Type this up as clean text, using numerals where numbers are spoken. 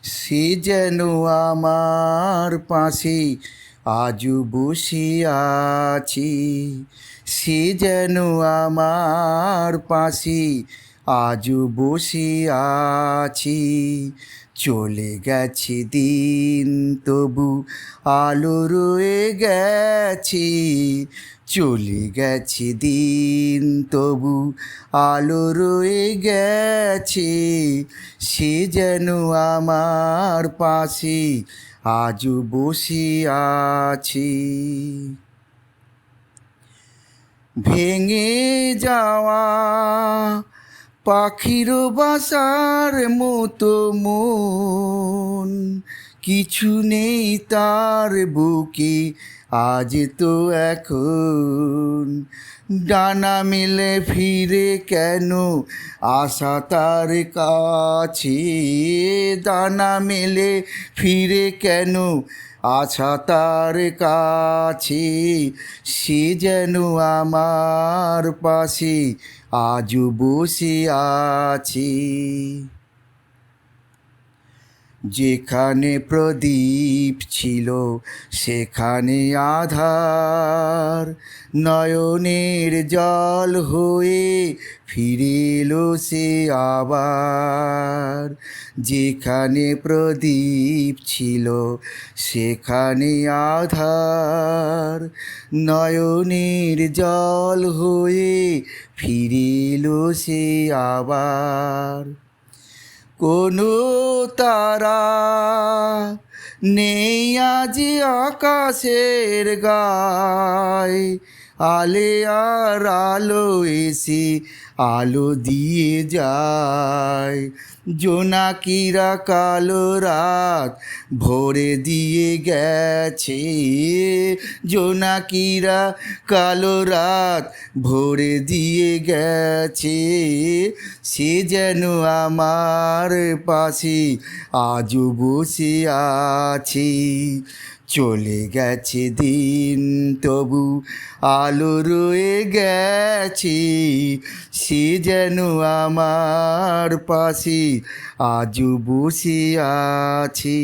সে যেন আমার পাশে আজও বসে আছি। সে যেন আমার পাশে আজও বসে আছি। চলে গেছে দিন তবু আলো রয়ে গেছে। চলে গেছে দিন তবু আলো রয়ে গেছে। সে যেন আমার পাশে আজও বসে আছে। ভেঙে যাওয়া পাখির বাসার মতো মন, কিছু নেই তার বুকে আজ তো এখন। ডানা মেলে ফিরে কেন আশা তার কাছে। ডানা মেলে ফিরে কেন আশা তার কাছে। সে যেন আমার পাশে আজও বসে আছে। যেখানে প্রদীপ ছিল সেখানে আধার, নয়নের জল হয়ে ফিরে এলো সে আবার। যেখানে প্রদীপ ছিল সেখানে আধার, নয়নের জল হয়ে ফিরে এলো সে আবার। কোনো তারা নেই আজ আকাশের গায়, আলে আর আলো এসে আলো দিয়ে যায়। জোনাকিরা কালো রাত ভরে দিয়ে গেছে। জোনাকিরা কালো রাত ভরে দিয়ে গেছে। সে যেন আমার পাশে আজও বসে আছে। চলে গেছে দিন তবু আলো রয়ে গেছে। সে যেন আমার পাশে আজও বসে আছে।